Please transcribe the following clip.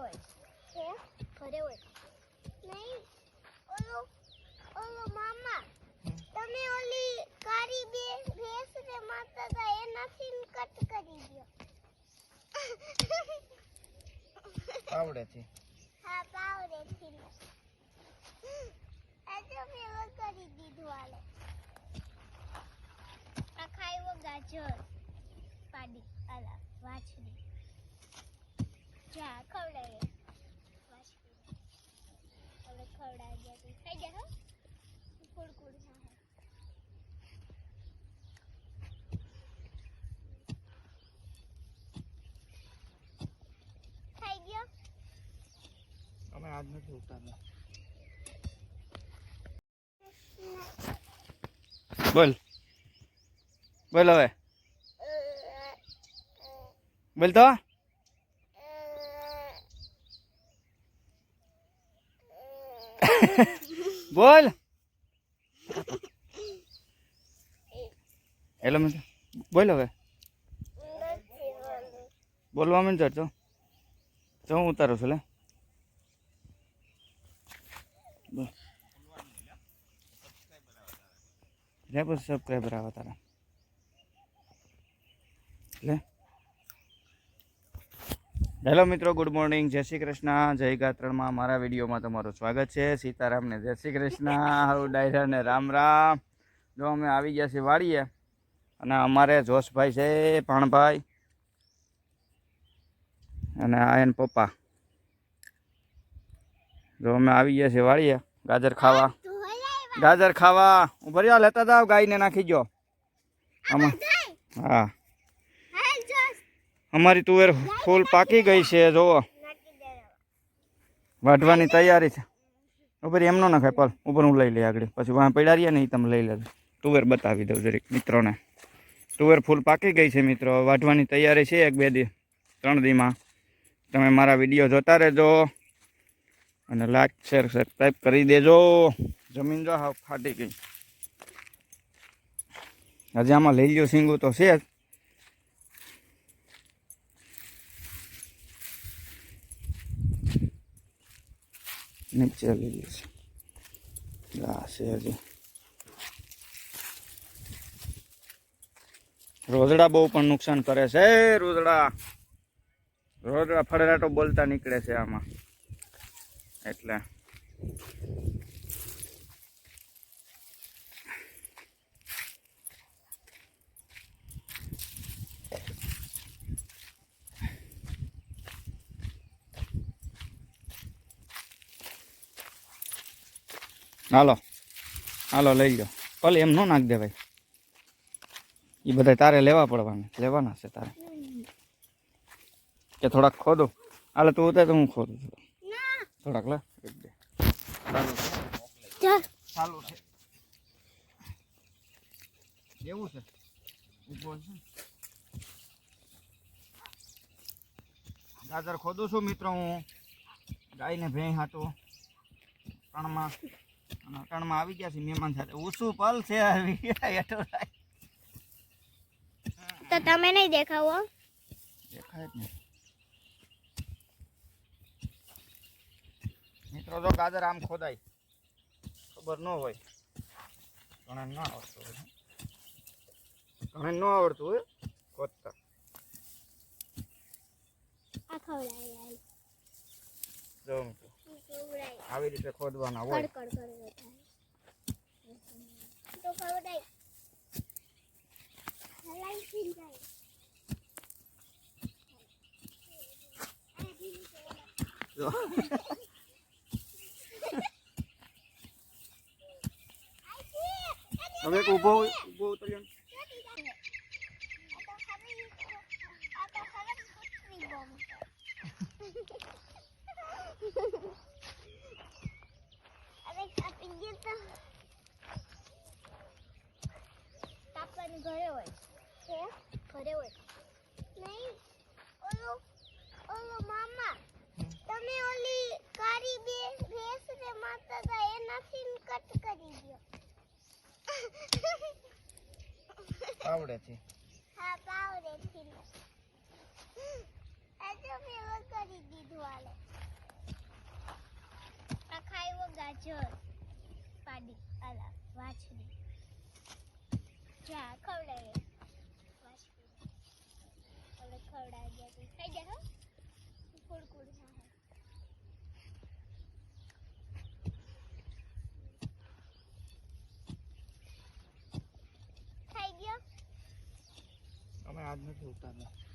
હોય છે ઘરે હોય નહીં ઓલો મામા તમે ઓલી કારી ભેંસ ને મારતા હતા એ નથી કટ કરી દયો પાવડે છે હા પાવડે છે આજે મેં કરી દીધું આલે આ ખાઈવો ગાજર પાડી આલા વાછડી જા ખવડાય વાછડી હવે ખવડાય દે ખાઈ જા હો કુડકુડ ખાઈ ગયો અમે આજ નથી ઉતારતા બોલ બોલ હવે બોલ તો બોલ હેલો મિત્ર બોલ હવે બોલવા માંડ તો હું ઉતારું છું લે રે બસ સબસ્ક્રાઈબર આવે તારા લે હેલો મિત્રો ગુડ મોર્નિંગ જય શ્રી કૃષ્ણ જય ગાત્રણમાં મારા વિડીયોમાં તમારું સ્વાગત છે સીતારામને જય શ્રી કૃષ્ણ હાઉ ડાયરા ને રામ રામ જો અમે આવી ગયા છીએ વાડીએ અને અમારે જોશભાઈ છે ભાણભાઈ અને આ એન પપ્પા જો અમે આવી ગયા છીએ વાડીએ ગાજર ખાવા ભર્યા લેતા જાવ ગાયને નાખી ગયો આમાં હા અમારી તુવેર ફૂલ પાકી ગઈ છે જોવો વાઢવાની તૈયારી છે ઉપર એમ ન નખાય પલ ઉપર હું લઈ લઈ આગળ પછી વાં પડ્યા રહીએ ને એ તમે લઈ લેજો તુવેર બતાવી દઉં જરીક મિત્રોને તુવેર ફૂલ પાકી ગઈ છે મિત્રો વાઢવાની તૈયારી છે 1-2 દીમાં તમે મારા વિડીયો જોતા રહેજો અને લાઈક શેર સબસ્ક્રાઈબ કરી દેજો જમીન જો હા ફાટી ગઈ હજી આમાં લઈ લ્યો સિંગું તો છે જ નીચે લઈ લઈશ આ છે હજી રોજડા બહુ પણ નુકસાન કરે છે રોજડા ફળરાટો બોલતા નીકળે છે આમાં એટલે હાલો હાલો લઈ લો ભલે એમ ન નાખ દે ભાઈ એ બધા તારે લેવાના છે તારે કે થોડાક ખોદો હાલે તું ઉતાર તો હું ખોદું છું થોડાક લે ચાલુ છે એવું છે ગાજર ખોદું છું મિત્રો હું ગાયને ભેં હાટું કણમાં આવી ગયા છે મહેમાન સાથે ઊંચું પલ છે તો તમે નહીં દેખાવો દેખાય જ નહીં મિત્રો જો ગાજર આમ ખોદાય ખબર ન હોય ઘણા ન આવડતું હોય ઘણા ન આવડતું હોય ખોદતા જો આવી રીતે ખોદવાના હોય હવે ઉભો ઉતર્યો ઘરે હોય છે ઘરે હોય નહીં ઓલો મામા તમે ઓલી કારી ભેંસ ને મારતા હતા એ નથી કટ કરી દયો પાવડે છે હા પાવડે છે આજે મેં કરી દીધું આલે આવ્યો ગાજર પાડી આલા વાછડી જા ખવડાવે વાછડી હવે ખવડાવી ગયા તું ખાઈ જા હો કુડકુડ હા ખાઈ ગયો અમે આજ નથી ઉતારતા